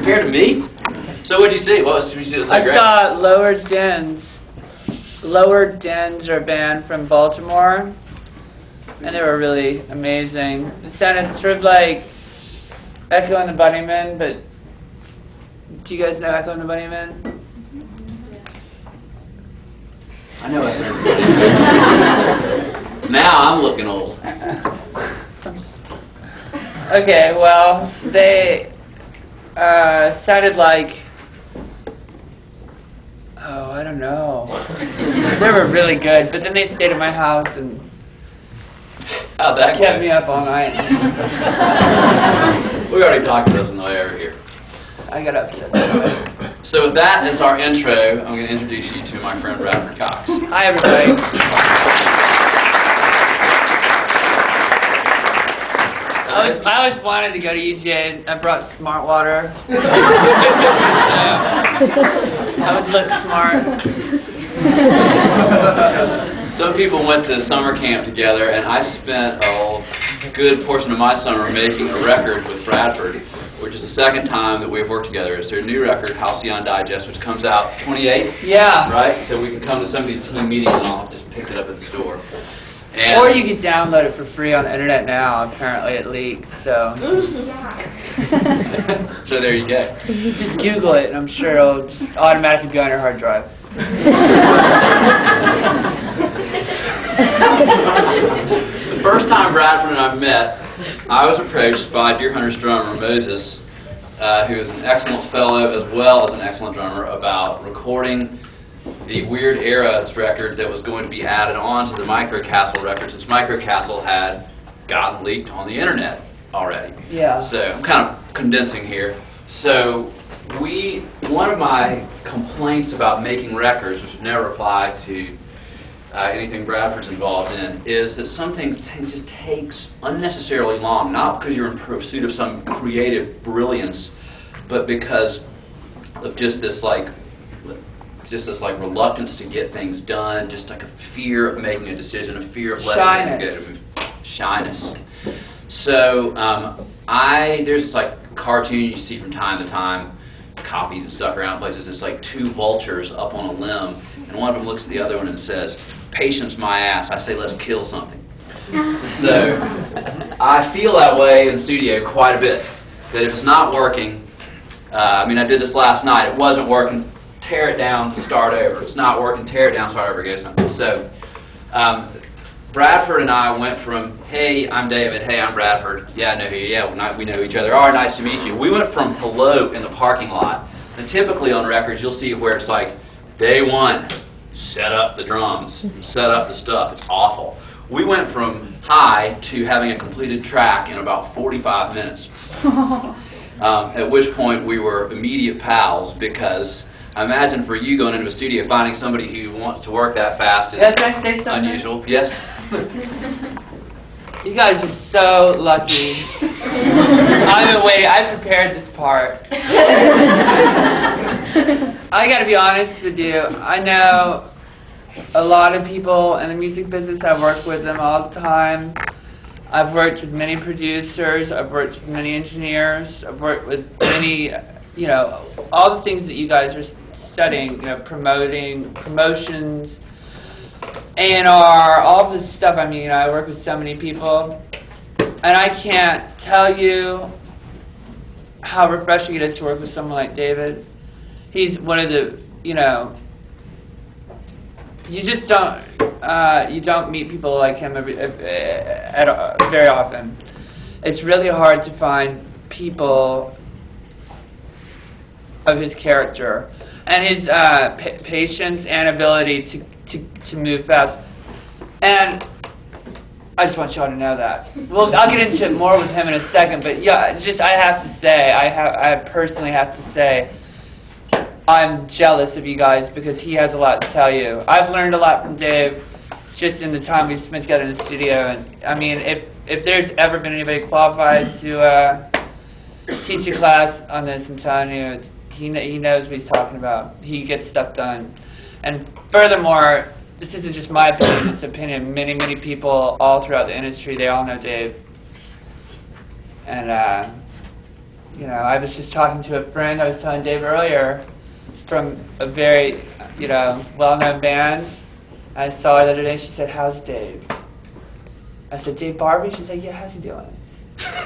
Compared to me? So what did you see? What was, did you see? I saw Lower Dens. Lower Dens are a band from Baltimore, and they were really amazing. It sounded sort of like Echo and the Bunnymen, but do you guys know Echo and the Bunnymen? I know Echo. Now I'm looking old. Okay, well, they sounded like, oh, I don't know. They were really good, but then they stayed at my house and kept me up all night. We already talked about this on the way over here. I got upset. So with that as our intro, I'm going to introduce you to my friend Bradford Cox. Hi, everybody. I always wanted to go to UGA. I brought smart water. I would look smart. Some people went to summer camp together, and I spent a good portion of my summer making a record with Bradford, which is the second time that we've worked together. It's their new record, Halcyon Digest, which comes out 28th. Yeah. Right? So we can come to some of these team meetings, and I'll just pick it up at the store. And or you can download it for free on the internet now. Apparently it leaked, so. So there you go. Just Google it, and I'm sure it'll just automatically be on your hard drive. The first time Bradford and I met, I was approached by Deer Hunter's drummer, Moses, who is an excellent fellow as well as an excellent drummer, about recording the Weird Eras record that was going to be added on to the Microcastle record, since Microcastle had gotten leaked on the internet already. Yeah. So I'm kind of condensing here. So one of my complaints about making records, which never applied to anything Bradford's involved in, is that some things just takes unnecessarily long, not because you're in pursuit of some creative brilliance, but because of just this reluctance to get things done, just like a fear of making a decision, a fear of letting things go. Shyness. So there's this like cartoon you see from time to time, copies and stuff around places. It's like two vultures up on a limb, and one of them looks at the other one and says, "Patience, my ass." I say, "Let's kill something." So I feel that way in the studio quite a bit. That if it's not working, I mean, I did this last night. It wasn't working. Tear it down, start over. It's not working. Tear it down, start over. Go something. So Bradford and I went from, "Hey, I'm David. Hey, I'm Bradford. Yeah, I know you. Yeah, we know each other. All right, nice to meet you." We went from hello in the parking lot. And typically on records, you'll see where it's like, day one, set up the drums, set up the stuff. It's awful. We went from hi to having a completed track in about 45 minutes. At which point we were immediate pals, because I imagine for you going into a studio, finding somebody who wants to work that fast is unusual. Yes? You guys are so lucky. I've been waiting. I prepared this part. I got to be honest with you. I know a lot of people in the music business. I work with them all the time. I've worked with many producers. I've worked with many engineers. I've worked with many, all the things that you guys are studying, promotions, A&R, all this stuff. I mean, I work with so many people, and I can't tell you how refreshing it is to work with someone like David. He's one of the, you just don't meet people like him very often. It's really hard to find people of his character and his patience and ability to move fast. And I just want y'all to know that. Well, I'll get into it more with him in a second, but yeah, I have to say, I personally have to say, I'm jealous of you guys because he has a lot to tell you. I've learned a lot from Dave just in the time we've spent together in the studio, and I mean, if there's ever been anybody qualified to teach a class on this, I'm telling you, he knows what he's talking about. He gets stuff done. And furthermore, this isn't just my opinion, it's the opinion of many, many people all throughout the industry. They all know Dave. And you know, I was just talking to a friend, I was telling Dave earlier, from a very, you know, well-known band. I saw her the other day, she said, "How's Dave?" I said, "Dave Barbie?" She said, "Yeah, how's he doing?"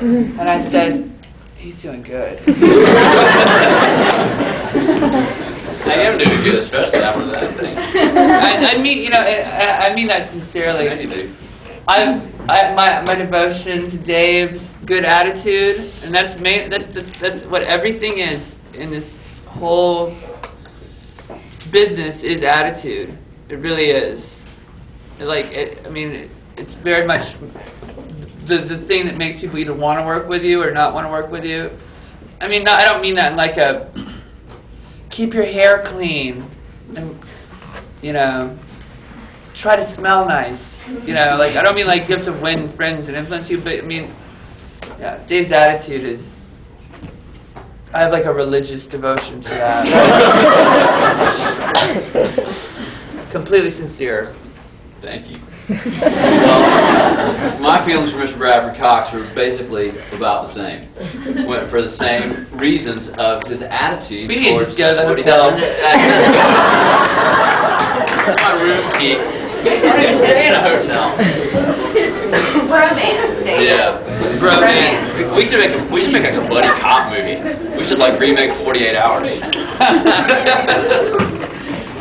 And I said, "He's doing good." I am doing good, especially after that thing. I mean, you know, I mean that sincerely. Yeah, you do. My devotion to Dave's good attitude, and that's what everything is in this whole business is attitude. It really is. It's very much the thing that makes people either want to work with you or not want to work with you. I mean, I don't mean that in like a keep your hair clean and, you know, try to smell nice. You know, like, I don't mean like you have to win friends and influence you, but I mean, yeah, Dave's attitude is, I have like a religious devotion to that. Completely sincere. Thank you. Well, my feelings for Mr. Bradford Cox are basically about the same. For the same reasons of his attitude. We need to go to the hotel. My room key. Stay in a hotel. Romance. Yeah, romance. We should make like a buddy cop movie. We should like remake 48 Hours.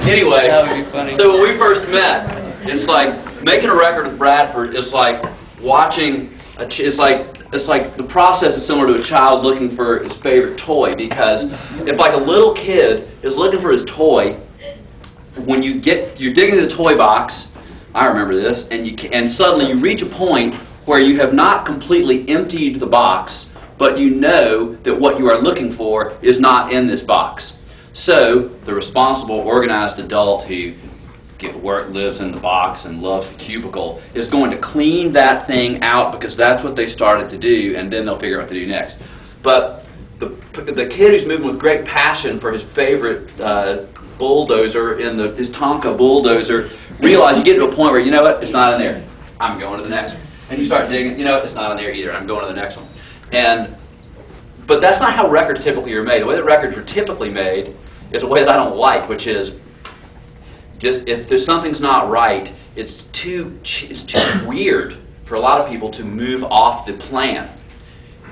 Anyway, that would be funny. So when we first met, it's like making a record with Bradford is like watching. It's like the process is similar to a child looking for his favorite toy, because if like a little kid is looking for his toy, when you're digging into the toy box, I remember this, and suddenly you reach a point where you have not completely emptied the box, but you know that what you are looking for is not in this box. So the responsible, organized adult who lives in the box and loves the cubicle is going to clean that thing out, because that's what they started to do, and then they'll figure out what to do next. But the kid who's moving with great passion for his favorite bulldozer his Tonka bulldozer, realize you get to a point where, you know what, it's not in there, I'm going to the next one. And you start digging, you know what, it's not in there either, I'm going to the next one. But that's not how records typically are made. The way that records are typically made is a way that I don't like, which is just if there's something's not right, it's too weird for a lot of people to move off the plan.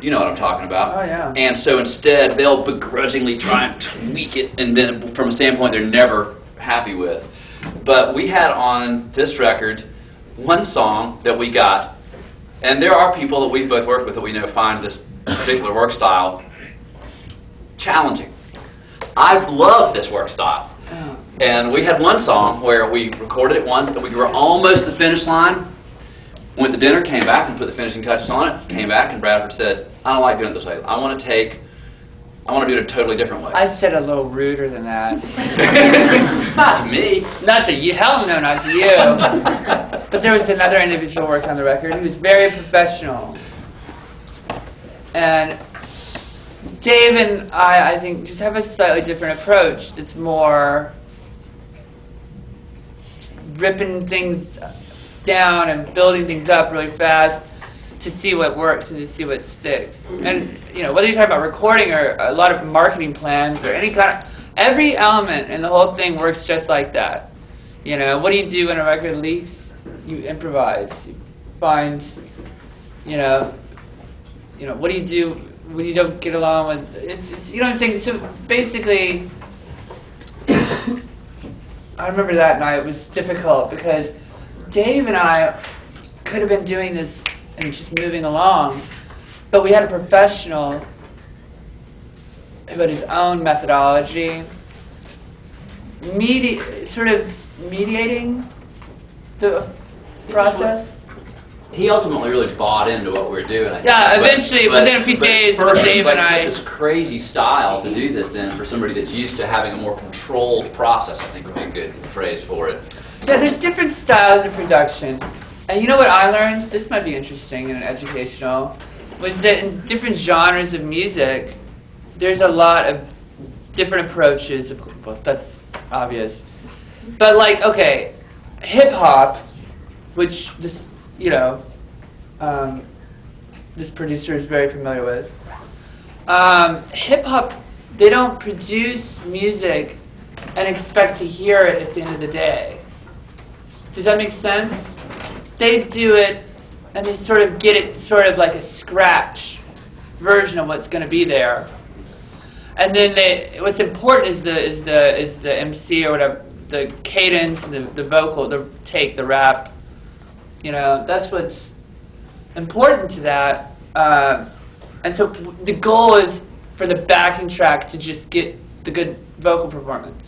You know what I'm talking about. Oh, yeah. And so instead, they'll begrudgingly try and tweak it, and then from a standpoint they're never happy with. But we had on this record one song that we got, and there are people that we've both worked with that we know find this particular work style challenging. I've loved this work style. Oh. And we had one song where we recorded it once, and we were almost at the finish line. Went to dinner, came back and put the finishing touches on it, came back, and Bradford said, "I don't like doing it this way. I want to do it a totally different way." I said a little ruder than that. Not to me. Not to you. Hell no, not to you. But there was another individual working on the record who was very professional. And Dave and I think, just have a slightly different approach. It's more ripping things down and building things up really fast to see what works and to see what sticks. And, you know, whether you're talking about recording or a lot of marketing plans or any kind of, every element in the whole thing works just like that. You know, what do you do when a record leaks? You improvise. You find, you know, what do you do when you don't get along with, you know what I'm saying? So basically, I remember that night it was difficult because Dave and I could have been doing this and just moving along, but we had a professional who had his own methodology, sort of mediating the process. He ultimately really bought into what we were doing. I think. Yeah, eventually, within a few days, Dave and I... It's a crazy style to do this in for somebody that's used to having a more controlled process, I think would be a good phrase for it. Yeah, there's different styles of production. And you know what I learned? This might be interesting and educational. Was that in different genres of music, there's a lot of different approaches. Well, that's obvious. But like, okay, hip-hop, which this, you know, this producer is very familiar with, hip-hop, they don't produce music and expect to hear it at the end of the day. Does that make sense? They do it, and they sort of get it sort of like a scratch version of what's going to be there. And then what's important is the MC or whatever, the cadence, the vocal, the take, the rap. You know, that's what's important to that. And so the goal is for the backing track to just get the good vocal performance.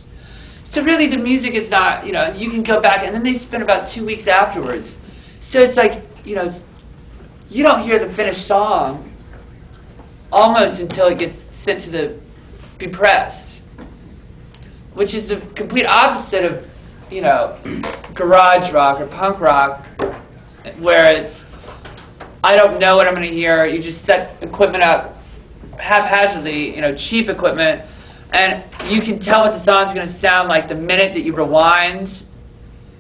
So really the music is not, you know, you can go back and then they spend about 2 weeks afterwards. So it's like, you know, you don't hear the finished song almost until it gets sent to the be pressed, which is the complete opposite of, you know, garage rock or punk rock, where it's, I don't know what I'm going to hear. You just set equipment up haphazardly, you know, cheap equipment, and you can tell what the song's going to sound like the minute that you rewind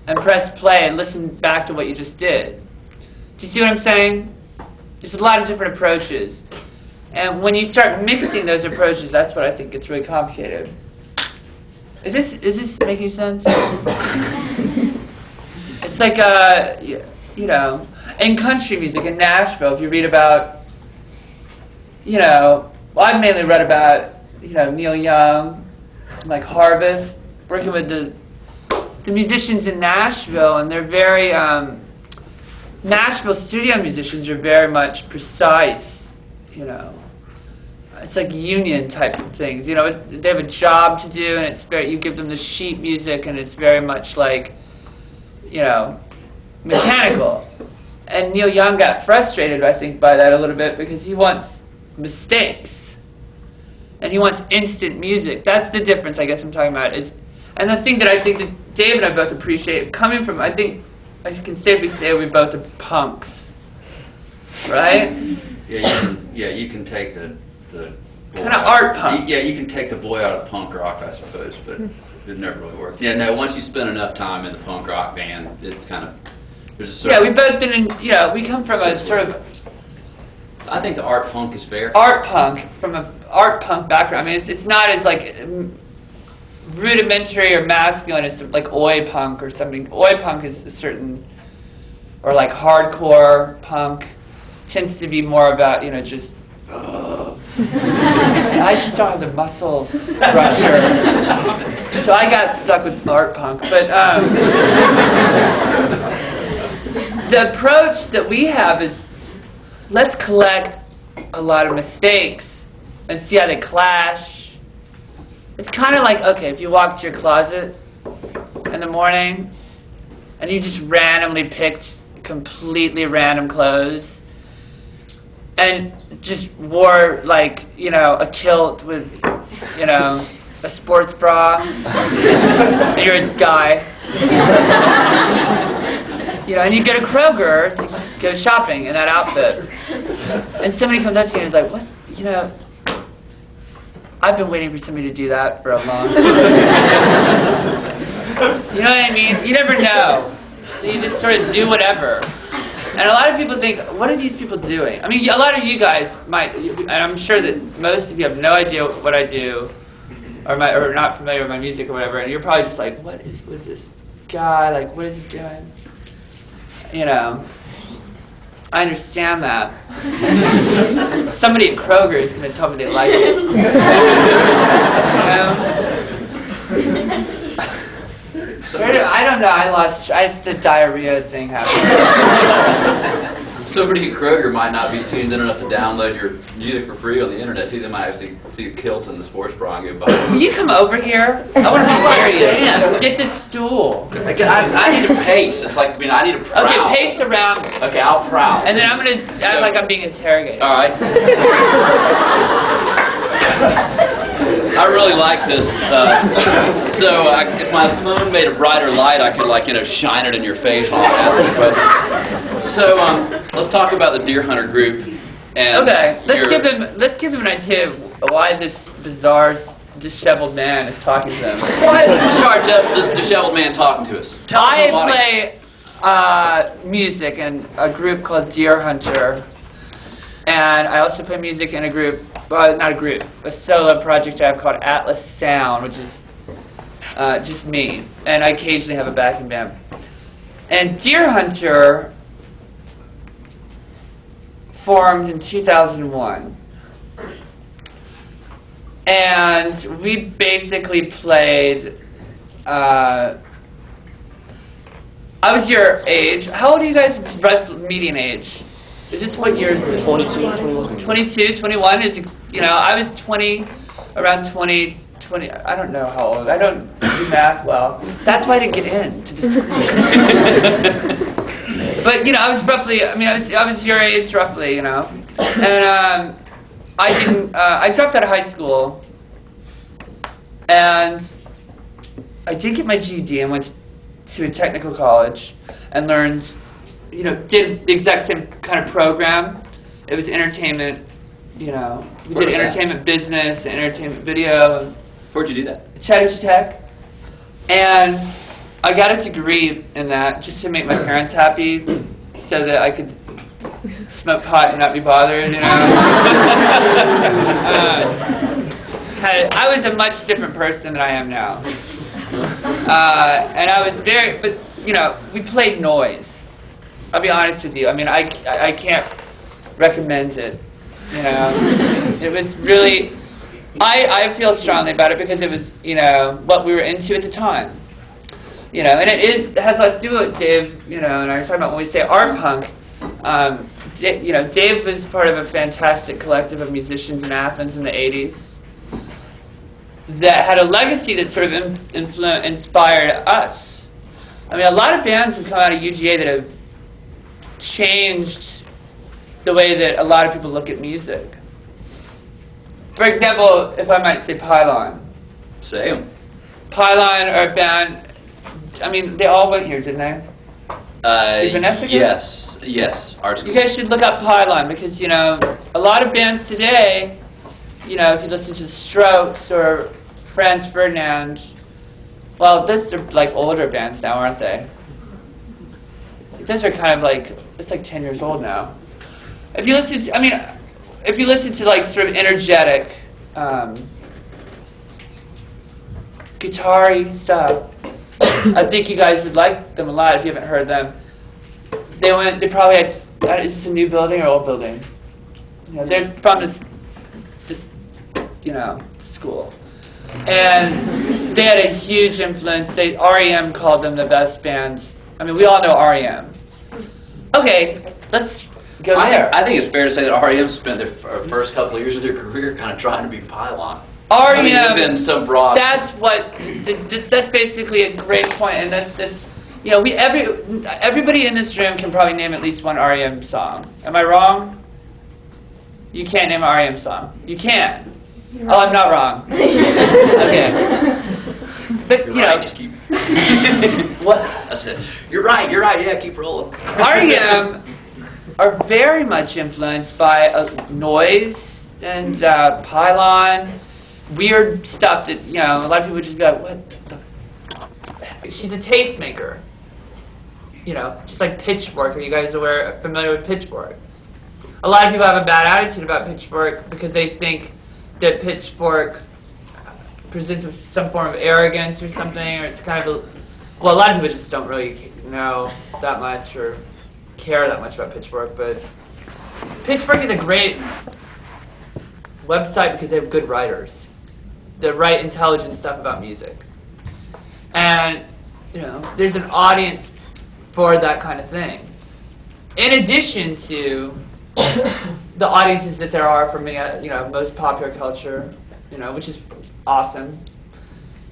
and press play and listen back to what you just did. Do you see what I'm saying? There's a lot of different approaches. And when you start mixing those approaches, that's what I think gets really complicated. Is this making sense? It's like, you know, in country music, in Nashville, if you read about, you know, well, I've mainly read about, you know, Neil Young, like Harvest, working with the musicians in Nashville, and they're very, Nashville studio musicians are very much precise, you know. It's like union type of things, you know. They have a job to do, and it's very, you give them the sheet music, and it's very much like, you know, mechanical. And Neil Young got frustrated, I think, by that a little bit because he wants mistakes, and he wants instant music. That's the difference, I guess I'm talking about. And the thing that I think that Dave and I both appreciate, coming from, I think, I can safely say we both are punks, right? Yeah, you can take the kind of art punk. Yeah, you can take the boy out of punk rock, I suppose, but it never really works. Yeah, no, once you spend enough time in the punk rock band, it's kind of, there's a yeah, we've both been in, you know, we come from a sort of, I think the art punk is fair. Art punk, from an art punk background. I mean, it's not as like rudimentary or masculine as like oi punk or something. Oi punk is a certain, or like hardcore punk tends to be more about, you know, just, I just don't have the muscle structure. So I got stuck with art punk. But the approach that we have is, let's collect a lot of mistakes and see how they clash. It's kind of like, okay, if you walk to your closet in the morning and you just randomly picked completely random clothes and just wore, like, you know, a kilt with, you know, a sports bra, and you're a guy, you know, and you go to Kroger to go shopping in that outfit, and somebody comes up to you and is like, what, you know, I've been waiting for somebody to do that for a long time. You know what I mean? You never know. So you just sort of do whatever. And a lot of people think, what are these people doing? I mean, a lot of you guys might, and I'm sure that most of you have no idea what I do, or not familiar with my music or whatever, and you're probably just like, what is this guy, like, what is he doing? You know, I understand that. Somebody at Kroger is going to tell me they like it. You know? I don't know, the diarrhea thing happened. Somebody at Kroger might not be tuned in enough to download your music for free on the internet, too. They might actually see a kilt in the sports bra and go buy it. Will you come over here? I want to be near you. Get this stool. I need to pace. It's like, I mean, I need to prowl. Okay, pace around me. Okay, I'll prowl. And then I'm going to act like I'm being interrogated. All right. I really like this. If my phone made a brighter light, I could, like, you know, shine it in your face while I ask you questions. So, let's talk about the Deer Hunter group. And okay, let's give them an idea of why this bizarre, disheveled man is talking to them. Why is this disheveled man talking to us? I play music in a group called Deer Hunter. And I also play music in a group, well, not a group, a solo project I have called Atlas Sound, which is just me. And I occasionally have a backing band. And Deer Hunter formed in 2001. And we basically played, I was your age. How old are you guys, median age? Is this what year? 22, 21. 22, 21? Is, you know, I was 20, around 20, I don't know how old. I don't do math well. That's why I didn't get into this. But, you know, I was roughly, I mean, I was your age roughly, you know. And I dropped out of high school, and I did get my GED and went to a technical college and learned, you know, did the exact same kind of program. It was entertainment, you know. We did entertainment business, entertainment video. Where'd you do that? Chattahoochee Tech. And I got a degree in that just to make my parents happy so that I could smoke pot and not be bothered, you know. I was a much different person than I am now. And I was very, but, you know, we played noise. I'll be honest with you. I mean, I can't recommend it, you know. It was really, I feel strongly about it because it was, you know, what we were into at the time. You know, and it has less to do with Dave, you know, and I was talking about when we say art punk, you know, Dave was part of a fantastic collective of musicians in Athens in the 80s that had a legacy that sort of inspired us. I mean, a lot of bands have come out of UGA that have changed the way that a lot of people look at music. For example, if I might say Pylon. Say 'em. Pylon are a band, I mean, they all went here, didn't they? Did Vanessa go? Yes. Art school. You guys should look up Pylon because, you know, a lot of bands today, you know, if you listen to Strokes or Franz Ferdinand, well, those are like older bands now, aren't they? Those are kind of like, it's like 10 years old now. If you listen to, I mean, if you listen to like sort of energetic, guitar-y stuff, I think you guys would like them a lot if you haven't heard them. They probably had, is this a new building or old building? You know, they're from this, you know, school. And they had a huge influence. REM called them the best band. I mean, we all know REM. Okay, let's go there. I think it's fair to say that REM spent their first couple of years of their career kind of trying to be Pylon. REM, I mean, it's been so broad. That's what, that's basically a great point, and that's, you know, everybody in this room can probably name at least one REM song. Am I wrong? You can't name an REM song. You can. Oh, I'm not wrong. Okay. But, You're you right, know. just keep... What? I said, you're right, yeah, keep rolling. REM are very much influenced by noise and Pylon, weird stuff that, you know, a lot of people would just be like, what the... She's a tastemaker. You know, just like Pitchfork. Are you guys familiar with Pitchfork? A lot of people have a bad attitude about Pitchfork because they think that Pitchfork presents with some form of arrogance or something, or it's kind of well, a lot of people just don't really know that much or care that much about Pitchfork, but Pitchfork is a great website because they have good writers that write intelligent stuff about music. And, you know, there's an audience for that kind of thing. In addition to the audiences that there are for many, you know, most popular culture, you know, which is awesome.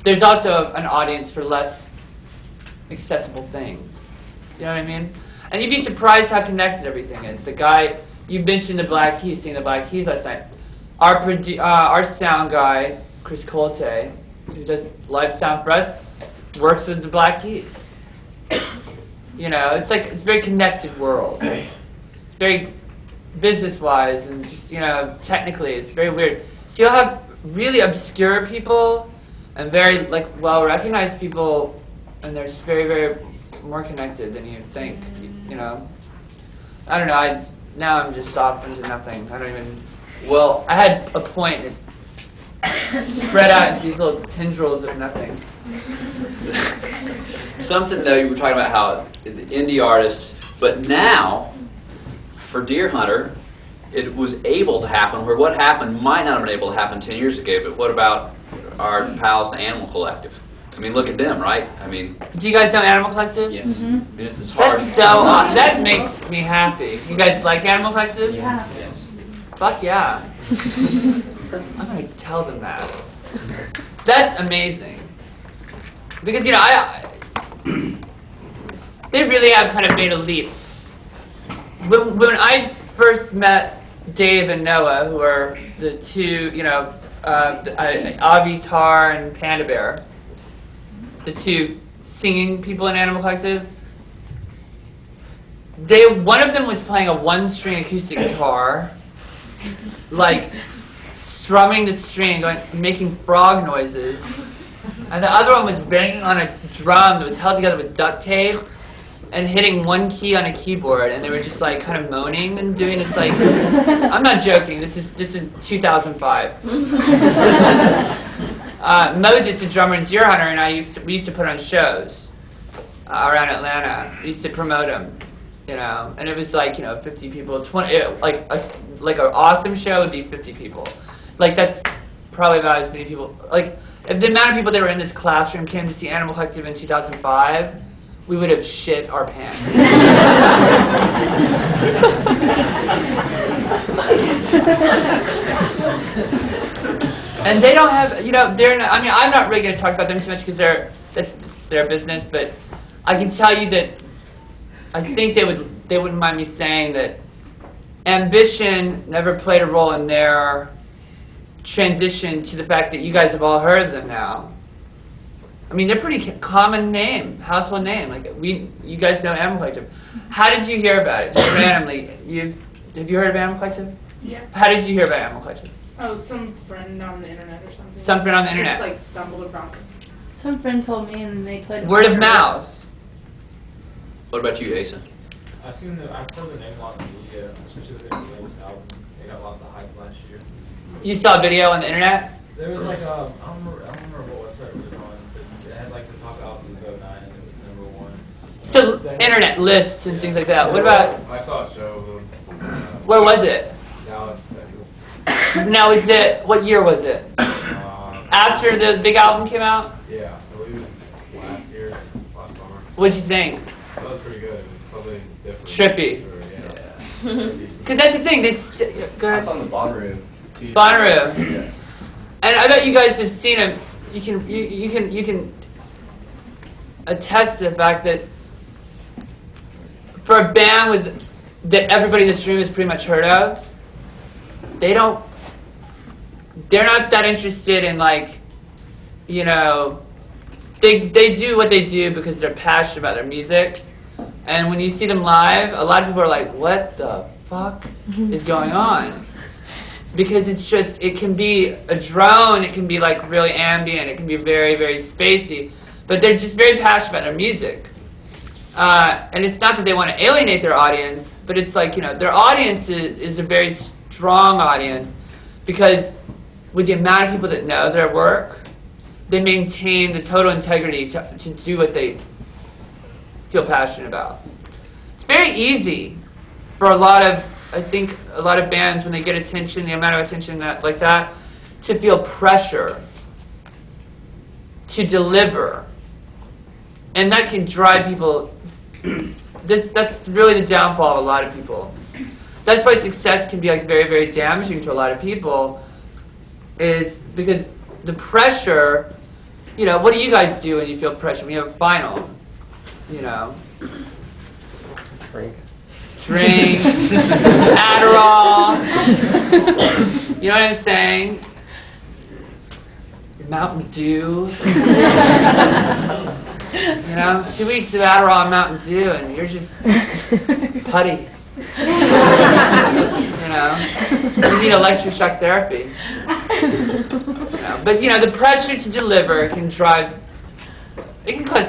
There's also an audience for less accessible things. You know what I mean? And you'd be surprised how connected everything is. The guy, you mentioned the Black Keys, seeing the Black Keys last night. Our sound guy, Chris Colte, who does live sound for us, works with the Black Keys. You know, it's like, it's a very connected world. It's very business-wise and just, you know, technically, it's very weird. So you'll have really obscure people and very, like, well-recognized people, and they're just very, very more connected than you'd think, you know. I don't know, now I'm just softened to nothing. I don't even. Well, I had a point. It spread out into these little tendrils of nothing. something though, you were talking about how the indie artists, but now, for Deer Hunter, it was able to happen, where what happened might not have been able to happen 10 years ago, but what about our pals, the Animal Collective? I mean, look at them, right? I mean... Do you guys know Animal Collective? Yes. I mean, it's hard. That's so awesome. That makes me happy. You guys like Animal Collective? Yeah. Yes. Fuck yeah. I'm going to tell them that. That's amazing. Because, you know, they really have kind of made a leap. When I first met Dave and Noah, who are the two, you know, Avi Tar and Panda Bear, the two singing people in Animal Collective, one of them was playing a one-string acoustic guitar, like strumming the string, making frog noises, and the other one was banging on a drum that was held together with duct tape and hitting one key on a keyboard, and they were just like kind of moaning and doing this like. I'm not joking. This is 2005. Moses, the drummer in Deer Hunter, and we used to put on shows around Atlanta. We used to promote them, you know, and it was like, you know, 50 people, 20, like an awesome show would be 50 people. Like that's probably about as many people. Like if the amount of people that were in this classroom came to see Animal Collective in 2005, we would have shit our pants. And they don't have, you know, they're not, I mean, I'm not really going to talk about them too much because that's their business, but I can tell you that I think they wouldn't mind me saying that ambition never played a role in their transition to the fact that you guys have all heard of them now. I mean, they're pretty common name, household name. Like you guys know Animal Collective. How did you hear about it? Just randomly, have you heard of Animal Collective? Yeah. How did you hear about Animal Collective? Oh, some friend on the internet or something. Some friend on the internet. Just, like, stumbled across it. Some friend told me, and they played. Word of mouth. What about you, Asa? I've heard the name a lot in the media, especially with their latest album. They got lots of hype last year. You saw a video on the internet? There was like I don't remember what website it was on, but it had like the top albums of 09 and it was #1. So internet lists and things like that. What about? I saw a show of them. Where was it? Dallas, Texas. Now what year was it? After the big album came out? Yeah, I believe it was last summer. What'd you think? That was pretty good. It was something different. Trippy. Sure, yeah. Because that's the thing. Go ahead. That's on the Bonnaroo. Bonnaroo. Yeah. And I bet you guys have seen him. You can attest to the fact that for a band that everybody in this room has pretty much heard of, they're not that interested in, like, you know, they do what they do because they're passionate about their music. And when you see them live, a lot of people are like, what the fuck is going on? Because it can be a drone, it can be like really ambient, it can be very, very spacey, but they're just very passionate about their music. And it's not that they want to alienate their audience, but it's like, you know, their audience is a very strong audience because with the amount of people that know their work, they maintain the total integrity to do what they feel passionate about. It's very easy for a lot of bands, when they get attention, the amount of attention like that, to feel pressure to deliver. And that can drive people, that's really the downfall of a lot of people. That's why success can be like very, very damaging to a lot of people, is because the pressure, you know, what do you guys do when you feel pressure? When you have a final, you know? Drink, Adderall, you know what I'm saying? Mountain Dew, you know, 2 weeks of Adderall and Mountain Dew and you're just putty, you know, you need electroshock therapy, you know? But you know, the pressure to deliver can cause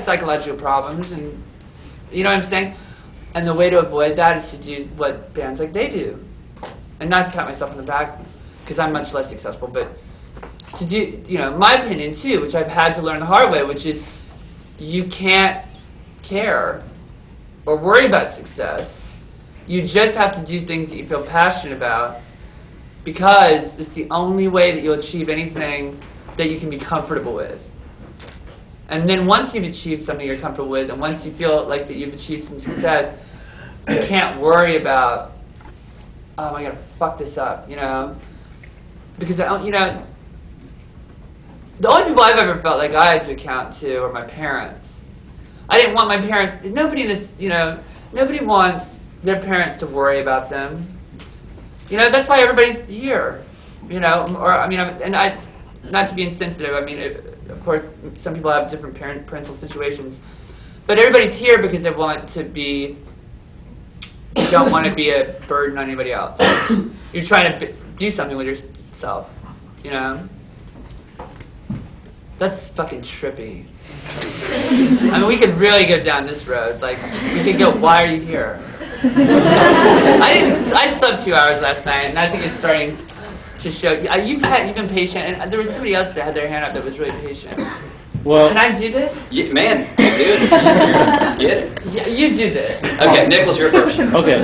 psychological problems, and you know what I'm saying? And the way to avoid that is to do what bands like they do. And not to pat myself on the back, because I'm much less successful, but to do, my opinion too, which I've had to learn the hard way, which is you can't care or worry about success. You just have to do things that you feel passionate about, because it's the only way that you'll achieve anything that you can be comfortable with. And then once you've achieved something you're comfortable with, and once you feel like that you've achieved some success, you can't worry about, oh, am I gonna fuck this up, Because the only people I've ever felt like I had to account to are my parents. I didn't want my parents. Nobody wants their parents to worry about them. That's why everybody's here. Not to be insensitive. Of course, some people have different parental situations, but everybody's here because they want to be. You don't want to be a burden on anybody else. You're trying to do something with yourself. That's fucking trippy. We could really go down this road. Like, we could go, why are you here? I slept 2 hours last night, and I think it's starting to show. You've been patient, and there was somebody else that had their hand up that was really patient. Well, can I do this? Yeah, man, you do it. Get it. Yeah, you do this. Okay, Nicholas, you're first. Okay.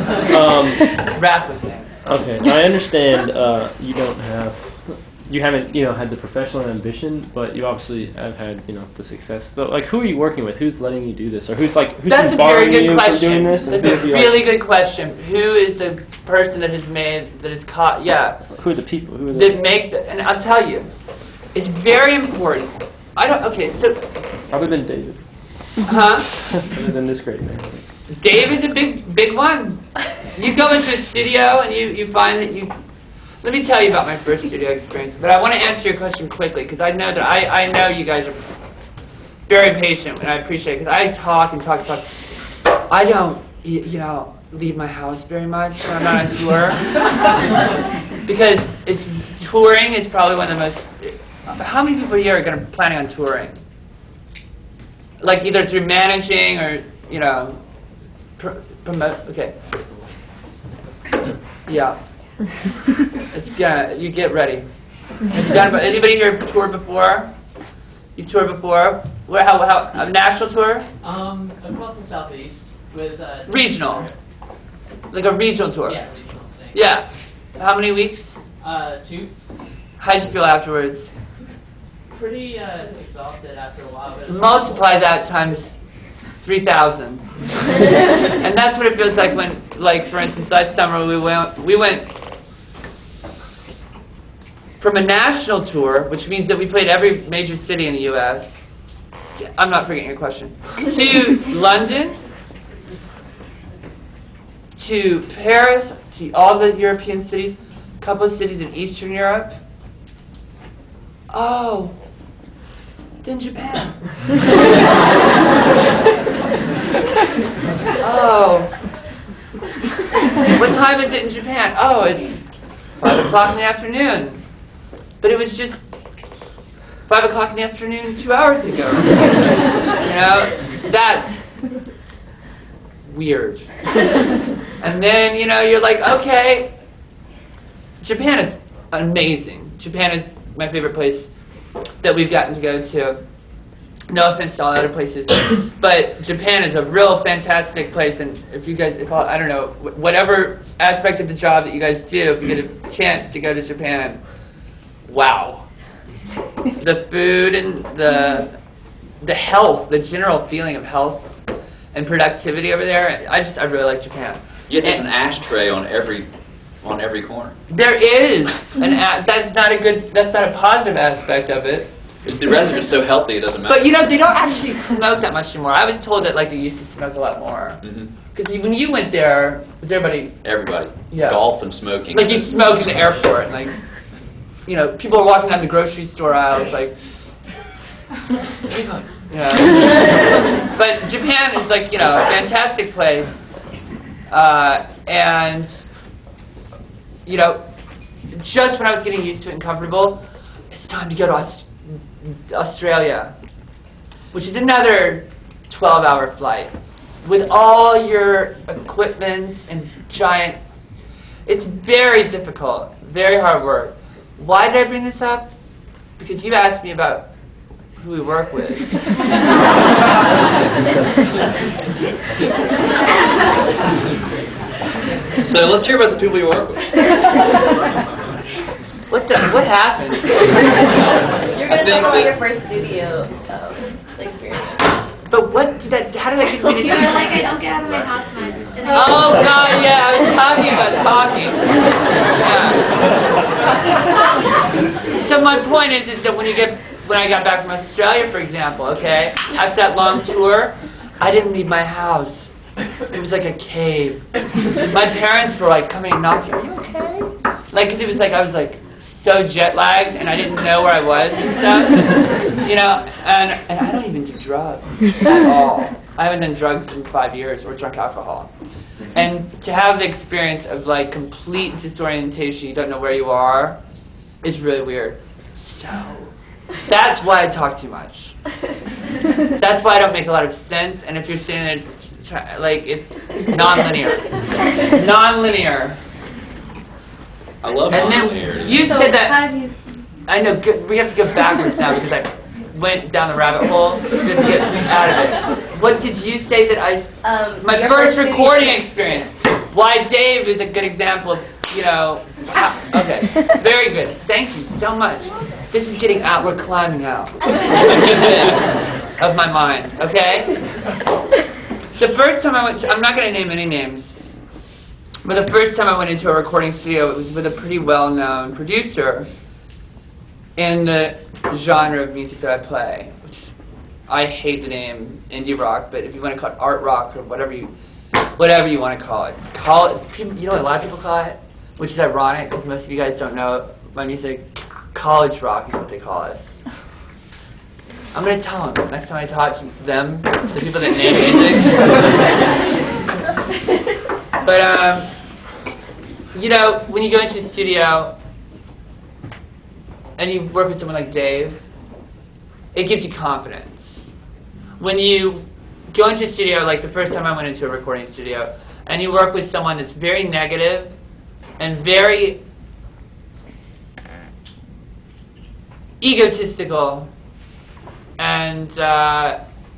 Wrap with me. Okay, I understand you haven't had the professional ambition, but you obviously have had the success. So who are you working with? Who's letting you do this, or who's That's a very inspiring good you question. for doing this? That's a really good question. Who is the person that has caught? Yeah. Who are the people? Who are and I'll tell you, it's very important. Okay, so. Other than David. Huh? Other than this great man. David's a big one. You go into a studio and you find that you. Let me tell you about my first studio experience, but I want to answer your question quickly, because I know that I know you guys are very patient, and I appreciate it, because I talk and talk and talk. I don't, leave my house very much when I'm not on tour, because touring is probably one of the most. How many people here are planning on touring? Like either through managing or promote. Okay. Yeah. You get ready. Anybody here toured before? You toured before? How a national tour? Across the southeast with regional. Like a regional tour. Yeah, regional thing. Yeah. How many weeks? 2. How'd you feel afterwards? Pretty exhausted after a while. But Multiply that times 3,000. And that's what it feels like when, for instance, last summer we went from a national tour, which means that we played every major city in the U.S. I'm not forgetting your question. To London, to Paris, to all the European cities, a couple of cities in Eastern Europe. Oh, then Japan. Oh. What time is it in Japan? Oh, it's 5 o'clock in the afternoon. But it was just 5 o'clock in the afternoon 2 hours ago. That's weird. And then, you're like, okay, Japan is amazing. Japan is my favorite place that we've gotten to go to. No offense to all other places, but Japan is a real fantastic place. And if you guys, I don't know, whatever aspect of the job that you guys do, if you get a chance to go to Japan, wow. The food and the health, the general feeling of health and productivity over there, I really like Japan. Yet there's an ashtray on every corner. There is that's not a positive aspect of it. The rest of it's so healthy it doesn't matter. But they don't actually smoke that much anymore. I was told that they used to smoke a lot more. Because when you went there, was everybody? Everybody. Yeah. Golf and smoking. Like you smoke in the airport, people are walking down the grocery store aisles, yeah. But Japan is a fantastic place, and just when I was getting used to it and comfortable, it's time to go to Australia, which is another 12-hour flight. with all your equipment and giant, it's very difficult, very hard work. Why did I bring this up? Because you asked me about who we work with. So let's hear about the people you work with. What happened? You're I gonna think talk about that- your first studio experience. But what did that? How did I get me to You were like, I don't get out of my house much. And then Oh God, yeah, I was talking about talking. Yeah. So my point is that when I got back from Australia, for example, okay, after that long tour, I didn't leave my house. It was like a cave. My parents were like coming and knocking. Are you okay? Like, 'cause it was like I was like so jet lagged and I didn't know where I was and stuff. You know, and I don't even do drugs at all. I haven't done drugs in 5 years or drunk alcohol. And to have the experience of like complete disorientation, you don't know where you are, is really weird. So that's why I talk too much. That's why I don't make a lot of sense. And if you're sitting there, like, it's non-linear. Non-linear. I love And then non-linearity. you So said that. how do you? I know. We have to go backwards now because I went down the rabbit hole to get out of it. What did you say that I? My Your first studio recording experience. Why Dave is a good example of, you know. Okay, very good. Thank you so much. This is getting out. We're climbing out of my mind. Okay. The first time I went, I'm not going to name any names. But the first time I went into a recording studio, it was with a pretty well-known producer in the genre of music that I play. Which I hate the name indie rock, but if you want to call it art rock or whatever you want to call it. You know what a lot of people call it? Which is ironic because most of you guys don't know my music. College rock is what they call us. I'm going to tell them next time I talk to them, the people that name music. But, you know, when you go into a studio and you work with someone like Dave, it gives you confidence. When you go into a studio, like the first time I went into a recording studio, and you work with someone that's very negative and very egotistical and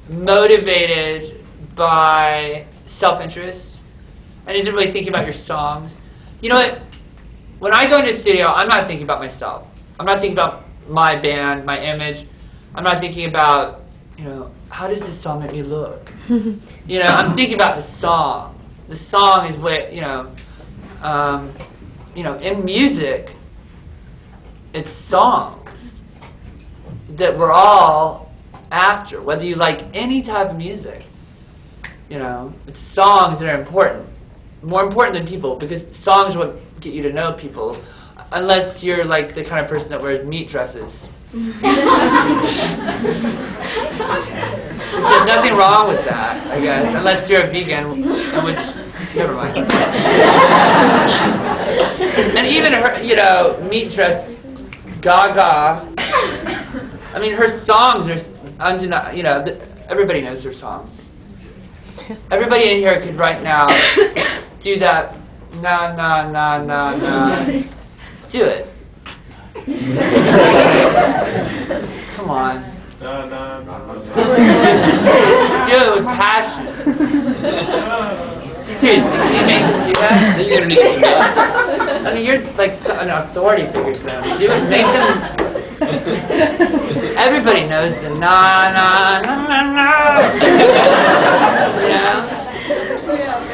motivated by self-interest, and isn't really thinking about your songs. You know what? When I go into a studio, I'm not thinking about myself. I'm not thinking about my band, my image. I'm not thinking about, you know, how does this song make me look? You know, I'm thinking about the song. The song is what, you know, in music, it's songs that we're all after, whether you like any type of music. You know, it's songs that are important. More important than people, because songs are what get you to know people, unless you're like the kind of person that wears meat dresses. There's nothing wrong with that, I guess, unless you're a vegan, in which, never mind. And even her, you know, meat dress, Gaga, I mean, her songs are undeniable, you know, everybody knows her songs. Everybody in here could right now do that, na na na na na. Do it. Come on. Do it with passion. Dude, can you make them do that? I mean, you're like an authority figure to them. Do it, make them. Everybody knows the na na na na na. You know?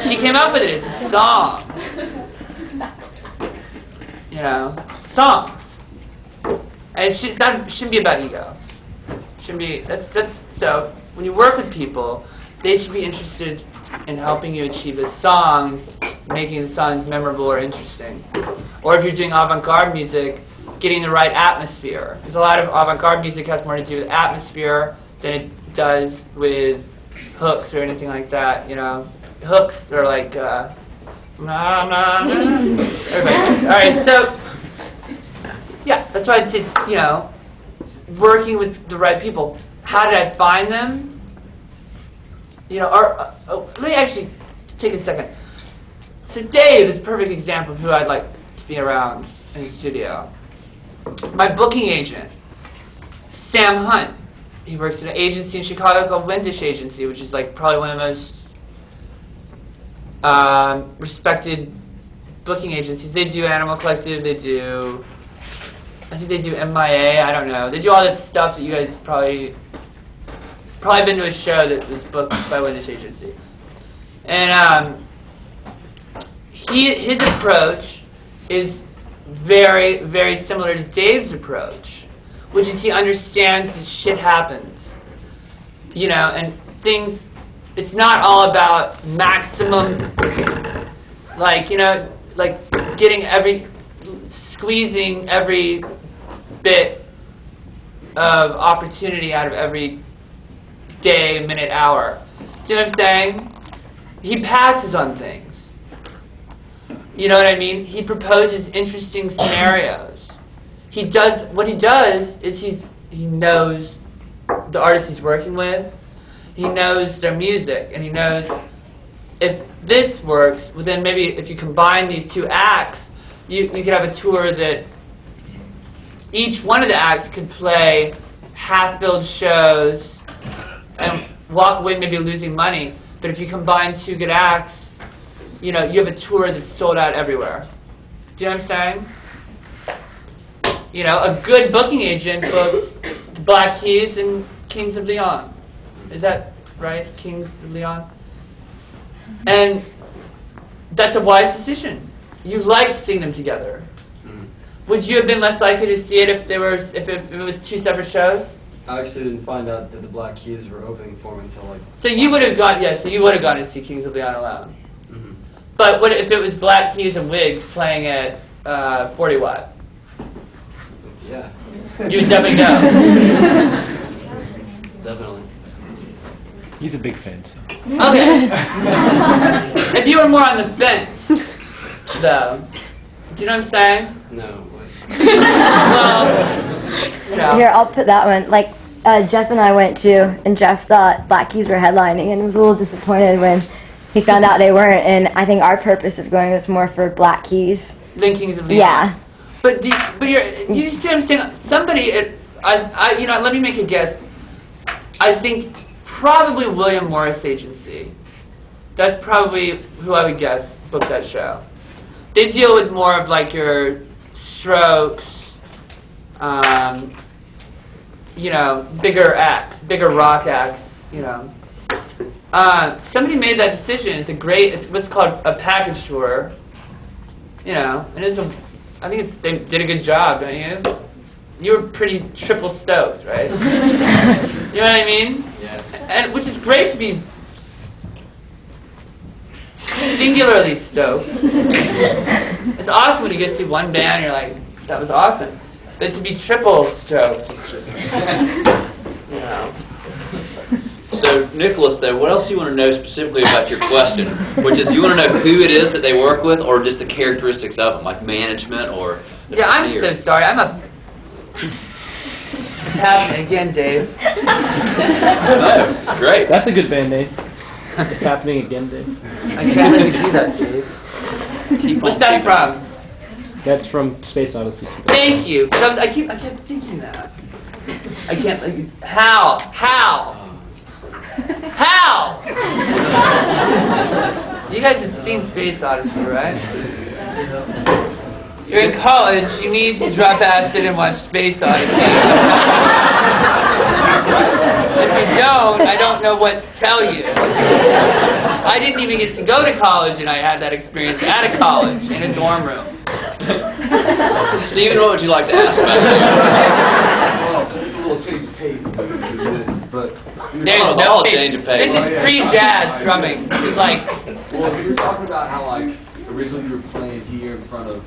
She came up with it. It's a song. You know, songs. And it shouldn't be about ego. Shouldn't be. That's so. When you work with people, they should be interested in helping you achieve the songs, making the songs memorable or interesting. Or if you're doing avant-garde music, getting the right atmosphere. Because a lot of avant-garde music has more to do with atmosphere than it does with hooks or anything like that. You know, hooks are like na na na. Everybody. All right, so yeah, that's why I said, you know, working with the right people. How did I find them? you know, let me actually take a second. So Dave is a perfect example of who I'd like to be around in the studio. My booking agent, Sam Hunt. He works at an agency in Chicago called Windish Agency, which is like probably one of the most respected booking agencies. They do Animal Collective, I think they do MIA, I don't know. They do all that stuff that you guys probably been to a show that was booked by Windish Agency. And his approach is very, very similar to Dave's approach, which is he understands that shit happens, you know, and things, it's not all about maximum, like, you know, like squeezing every bit of opportunity out of every day, minute, hour. Do you know what I'm saying? He passes on things. You know what I mean? He proposes interesting scenarios. What he does is he knows the artist he's working with, he knows their music, and he knows if this works, well then maybe if you combine these two acts, you could have a tour that each one of the acts could play half-billed shows and walk away maybe losing money, but if you combine two good acts, you know, you have a tour that's sold out everywhere. Do you know what I'm saying? You know, a good booking agent books Black Keys and Kings of Leon. Is that right? Kings of Leon? And that's a wise decision. You like seeing them together. Would you have been less likely to see it if it was two separate shows? I actually didn't find out that the Black Keys were opening for me until like... So you would have gone, so you would have gone to see Kings of Leon alone. But what if it was Black Keys and Wigs playing at 40 Watt? Yeah. You would definitely go. Definitely. He's a big fan, so. Okay. If you were more on the fence, though, do you know what I'm saying? No. Well, you know. Here, I'll put that one. Like, Jeff and I went to, and Jeff thought Black Keys were headlining, and was a little disappointed when he found out they weren't. And I think our purpose of going was more for Black Keys. Than Kings of Leon. Yeah. But you see what I'm saying? Somebody, you know, let me make a guess. I think probably William Morris Agency. That's probably who I would guess booked that show. They deal with more of like your Strokes, you know, bigger acts, bigger rock acts, you know. Somebody made that decision. It's what's called a package tour, you know, and I think they did a good job, don't you? You were pretty triple stoked, right? You know what I mean? Yeah. And which is great to be singularly stoked. It's awesome when you get to one band and you're like, that was awesome. But to be triple stoked, it's just, you know. So, Nicholas, though, what else do you want to know specifically about your question? Which is, do you want to know who it is that they work with, or just the characteristics of them, like management, or... Yeah, I'm so sorry. It's happening again, Dave. No, great. That's a good band name. It's happening again, Dave. I can't let you do that, Dave. What's that from? That's from Space Odyssey. Thank you. I kept thinking that. I can't, like, how? You guys have seen Space Odyssey, right? You're in college, you need to drop acid and watch Space Odyssey. If you don't, I don't know what to tell you. I didn't even get to go to college, and I had that experience at a college, in a dorm room. Steven, what would you like to ask about? There's no change of pace. This is pre-jazz drumming. It's like... Well, you were talking about how, like, originally you were playing here in front of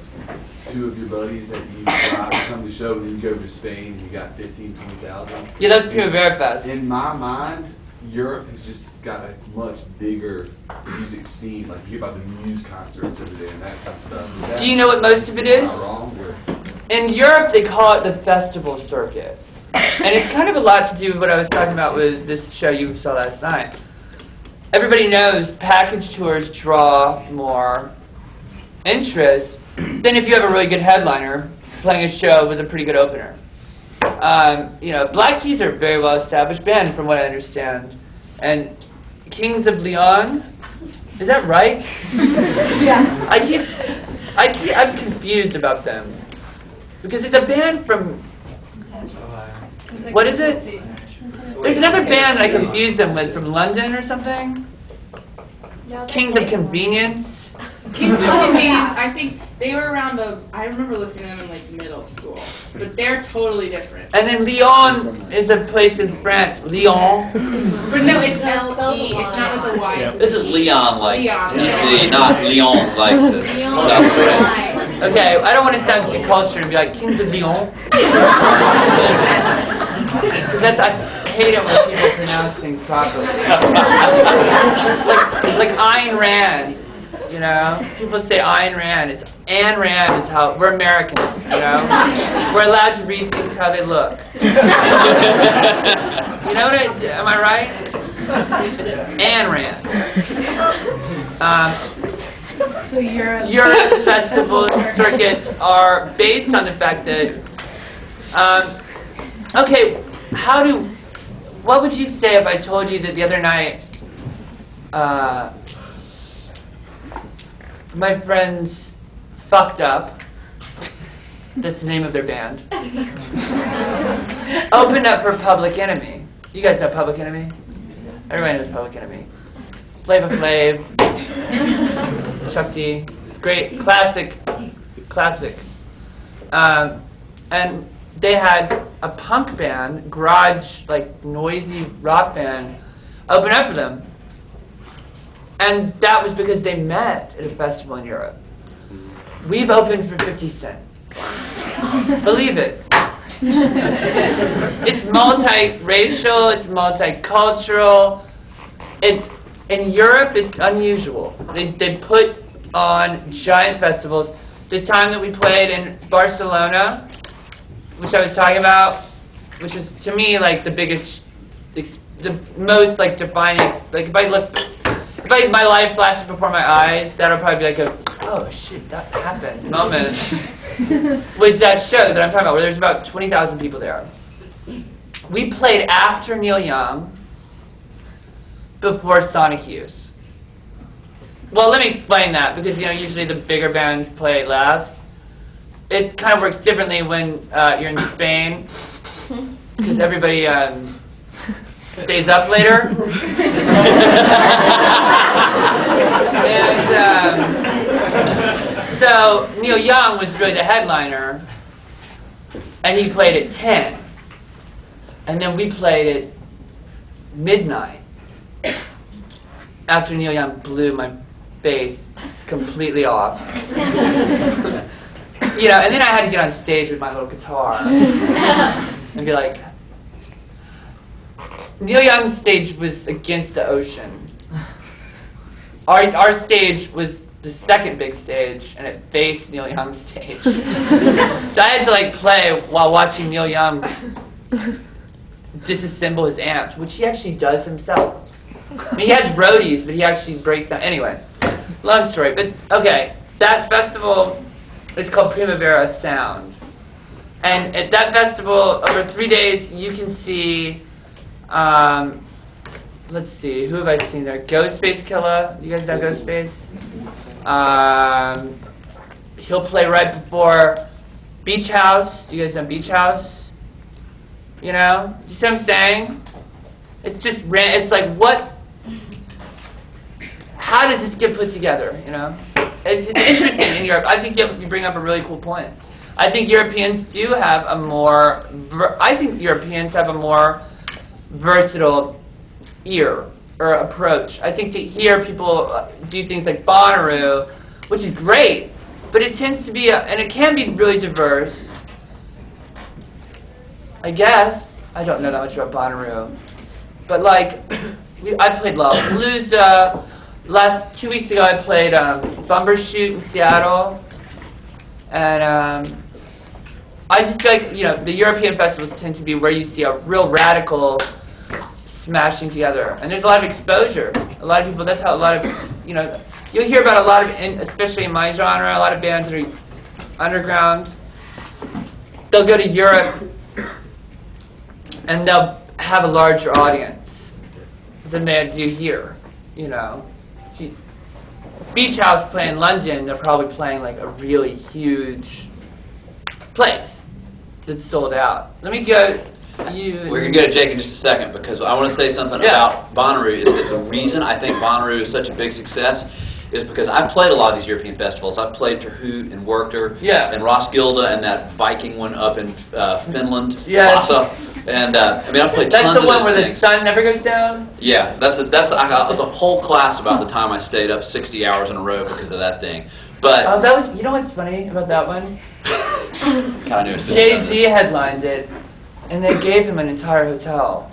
two of your buddies that you brought to come to the show, and then you go to Spain, you got 15,000, 20,000. Yeah, that's Primavera Fest. In my mind, Europe has just got a much bigger music scene. Like, you hear about the Muse concerts over there and that kind of stuff. Do you know what most of it is? Am I wrong? Or? In Europe, they call it the festival circuit. And it's kind of a lot to do with what I was talking about with this show you saw last night. everybody knows package tours draw more interest than if you have a really good headliner playing a show with a pretty good opener. You know, Black Keys are a very well established band from what I understand. And Kings of Leon, is that right? Yeah. I'm confused about them. Because it's a band from, what is it? There's another band I confused them with from London or something. Kings of Convenience. Kings of Convenience, I think they were around I remember listening to them in like middle school, but they're totally different. And then Lyon is a place in France. Lyon. But no, it's L-E, it's not with a Y. Yeah. This is Leon, like, Leon. not Lyon, like the South France. Okay, I don't want to sound too cultured and be like, Kings of Lyon. I hate it when people pronounce things properly. like Ayn Rand, you know? People say Ayn Rand. It's Ayn Rand is how, we're Americans, you know? We're allowed to read things how they look. You know what am I right? Ayn Rand. So Europe festival circuits are based on the fact that, okay, what would you say if I told you that the other night, my friends Fucked Up, that's the name of their band, opened up for Public Enemy. You guys know Public Enemy? Everybody knows Public Enemy. Flavor Flav, Chuck D, great, classic. And they had a punk band, garage, like noisy rock band, open up for them. And that was because they met at a festival in Europe. We've opened for 50 Cent. Believe it. It's multi-racial, it's multicultural. In Europe, it's unusual. They put on giant festivals. The time that we played in Barcelona, which I was talking about, which was to me like the biggest, the most like defining. Like if my life flashes before my eyes, that'll probably be like a oh shit that happened moment. With that show that I'm talking about, where there's about 20,000 people there. We played after Neil Young, before Sonic Youth. Well, let me explain that, because you know usually the bigger bands play last. It kind of works differently when you're in Spain, because everybody stays up later. And so Neil Young was really the headliner, and he played at 10, and then we played at midnight. After Neil Young blew my face completely off. You know, and then I had to get on stage with my little guitar and be like, Neil Young's stage was against the ocean. Our stage was the second big stage, and it faced Neil Young's stage. So I had to like play while watching Neil Young disassemble his amps, which he actually does himself. I mean, he has roadies, but he actually breaks down. Anyway, long story. But, okay, that festival is called Primavera Sound. And at that festival, over 3 days, you can see, let's see, who have I seen there? Ghostface Killer. You guys know Ghostface? He'll play right before Beach House. Do you guys know Beach House? You know? You see what I'm saying? It's just, it's like, what? How does this get put together, you know? It's interesting in Europe. I think you bring up a really cool point. I think Europeans do have a more, versatile ear or approach. I think to hear people do things like Bonnaroo, which is great, but it tends to be, and it can be really diverse, I guess. I don't know that much about Bonnaroo. But like, I played Lollapalooza. 2 weeks ago I played Bumbershoot in Seattle. And I just feel like, you know, the European festivals tend to be where you see a real radical smashing together. And there's a lot of exposure. A A lot of people, that's how a lot of, you'll hear about a lot of, especially in my genre, a lot of bands that are underground. They'll go to Europe and they'll have a larger audience than they do here, Beach House play in London, they're probably playing like a really huge place that's sold out. Let me go. We're going to go to Jake in just a second because I want to say something about Bonnaroo is that the reason I think Bonnaroo is such a big success is because I've played a lot of these European festivals. I've played Terhoot and Werchter and Roskilde and that Viking one up in Finland, Vasa. And I mean, I've played tons of That's the one where things. the sun never goes down? Yeah, that's a whole class about the time I stayed up 60 hours in a row because of that thing. But that was, you know what's funny about that one? kind of Jay-Z headlined it, and they gave him an entire hotel.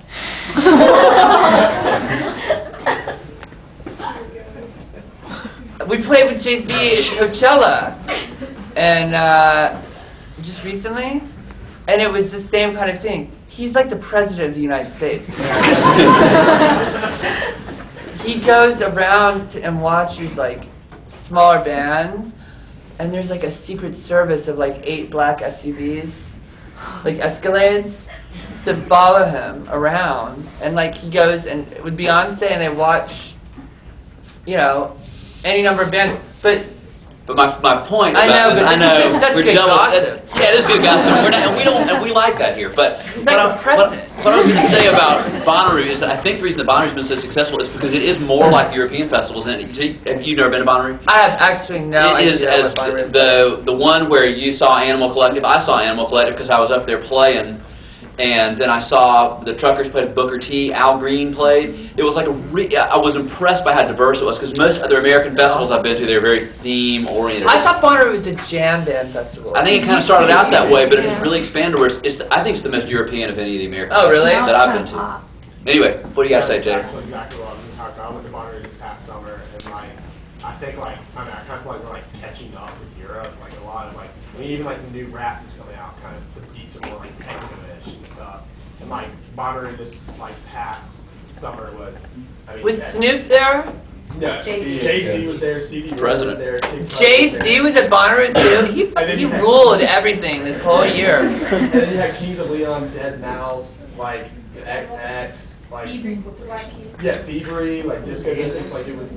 We played with Jay-Z at Coachella, and just recently, and it was the same kind of thing. He's like the president of the United States. He goes around and watches like smaller bands, and there's like a secret service of like 8 black SUVs, like Escalades, to follow him around, and like he goes and with Beyonce, and they watch, any number of bands, but my point I know, about but I know that's we're good done with gossip. yeah, it is good gossip. And we like that here. But what I was going to say about Bonnaroo is that I think the reason that Bonnaroo's been so successful is because it is more like European festivals. And have you never been to Bonnaroo? I have actually no It is idea as what Bonnaroo is. the one where you saw Animal Collective. I saw Animal Collective because I was up there playing. And then I saw the Truckers played Booker T, Al Green played. It was like I was impressed by how diverse it was because most other American festivals I've been to, they're very theme oriented. I thought Bonnaroo was a jam band festival. I think it kind of started out that way, but it's really expanded where I think it's the most European of any of the American festivals that I've been to. Anyway, what do you got to say, Jay? That's exactly what I was talking about. I went to Bonnaroo this past summer, and I think I kind of feel like we're catching up with Europe. Like a lot of even the new rap that's coming out, kind of the beats are more techno-ish and stuff. And Bonnaroo this past summer was. Was Snoop there? No, Jay-Z was there. CD President. was there. Jay-Z was at Bonnaroo too. He ruled everything this whole year. And then you had Kings of Leon, Dead Mouse, XX, Thievery, Disco Mystics. It was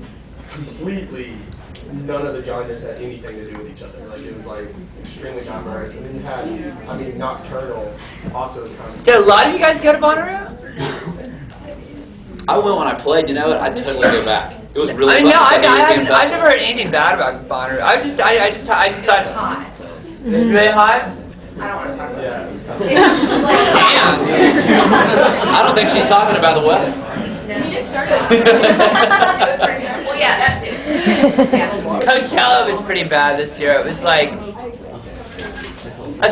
completely. None of the genres had anything to do with each other. It was extremely diverse. And then you had, Nocturnal also kind of. Did a lot of you guys go to Bonnaroo? I went when I played. You know what? I'd totally go back. It was really. I've never heard anything bad about Bonnaroo. I just thought hot. It's really hot. I don't want to talk about it. Damn. I don't think she's talking about the weather. He just started. Well, yeah, that too. Yeah. Coachella was pretty bad this year. It was I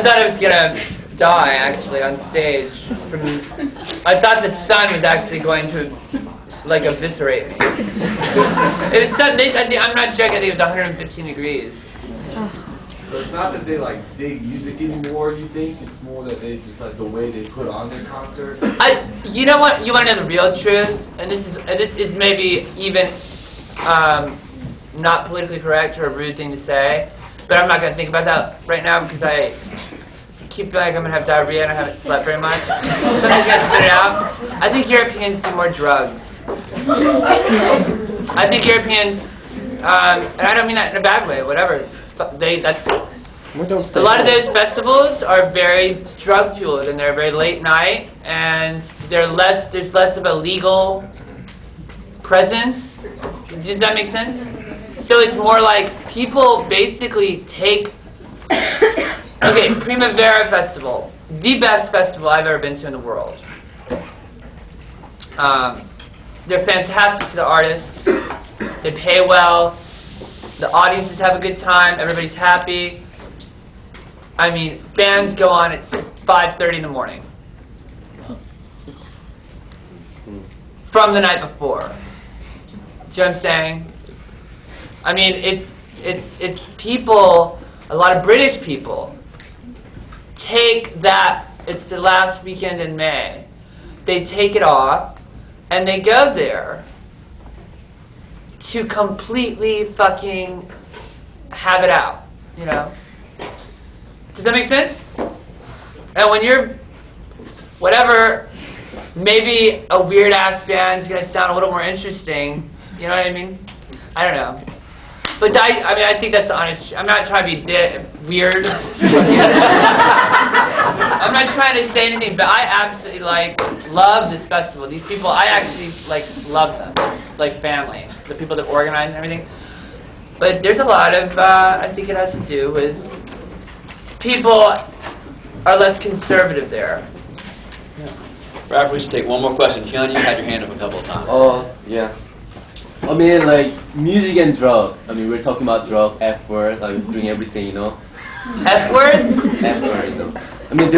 thought I was gonna die actually on stage. I thought the sun was actually going to eviscerate me. It was I'm not joking. I think it was 115 degrees. So it's not that they dig music anymore, you think? It's more that they just the way they put on their concert? You know what? You want to know the real truth? And this is maybe even not politically correct or a rude thing to say, but I'm not going to think about that right now because I keep feeling like I'm going to have diarrhea and I haven't slept very much. So I'm just going to spit it out. I think Europeans do more drugs. I think Europeans, and I don't mean that in a bad way, whatever. A lot of those festivals are very drug fueled and they're very late night and there's less of a legal presence. Does that make sense? So it's more like people basically take Primavera Festival, the best festival I've ever been to in the world. They're fantastic to the artists. They pay well. The audiences have a good time. Everybody's happy. I mean, bands go on at 5:30 in the morning from the night before. Do you know what I'm saying? I mean, it's people. A lot of British people take that. It's the last weekend in May. They take it off and they go there. to completely fucking have it out, you know? Does that make sense? And when you're, whatever, maybe a weird-ass band's going to sound a little more interesting, you know what I mean? I don't know. But I mean, I think that's the honest. I'm not trying to be weird. I'm not trying to say anything, but I absolutely love this festival. These people, I actually love them, like family. The people that organize and everything. But there's a lot of, I think it has to do with people are less conservative there. Bradford, we should take one more question. Keon, you had your hand up a couple of times. Oh, yeah. I mean, like, music and drugs. I mean, we're talking about drugs, F-word, like, doing everything, you know? F-word? F-word, you know? I mean,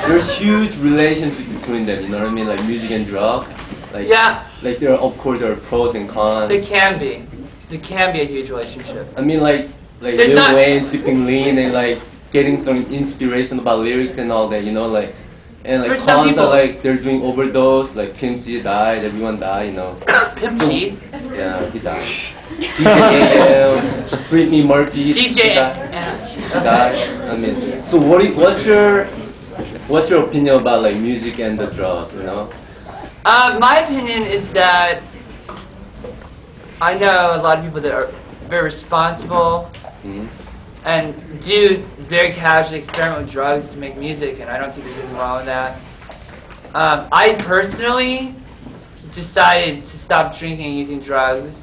there's huge relationship between them, you know what I mean? Like, music and drugs. Like, yeah. Like, there are, of course, there are pros and cons. There can be. There can be a huge relationship. I mean, like Lil Wayne sipping lean and, like, getting some inspiration about lyrics and all that, you know, like, and like cons are like they're doing overdose, like Pimp C died, everyone died, you know. Pimp C? Yeah, he died. DJ AM, Brittany Murphy, DJ died. I mean, so what's your opinion about like music and the drugs, you know? My opinion is that I know a lot of people that are very responsible. And do very casually experiment with drugs to make music, and I don't think there's anything wrong with that. I personally decided to stop drinking and using drugs,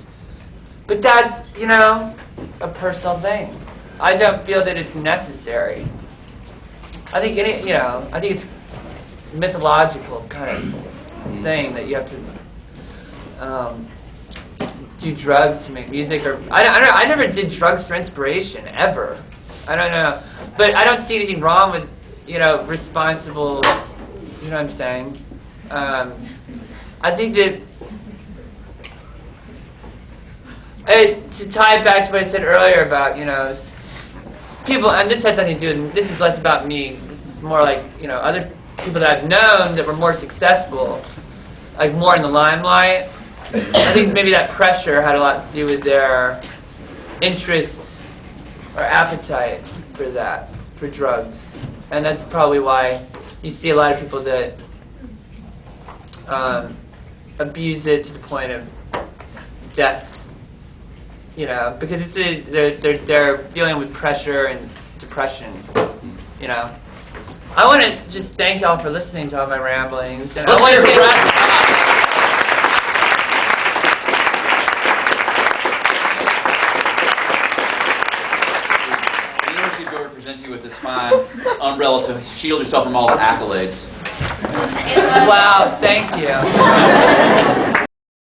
but that's, you know, a personal thing. I don't feel that it's necessary. I think I think it's mythological kind of thing that you have to do drugs to make music, or I never did drugs for inspiration ever. I don't know, but I don't see anything wrong with responsible. You know what I'm saying? I think that to tie it back to what I said earlier about people, and this has nothing to do with. This is less about me. This is more like other people that I've known that were more successful, like more in the limelight. I think maybe that pressure had a lot to do with their interest or appetite for drugs. And that's probably why you see a lot of people that abuse it to the point of death. Because they're dealing with pressure and depression. I want to just thank y'all for listening to all my ramblings. And I want to present you with this fine umbrella to shield yourself from all the accolades. Wow, thank you.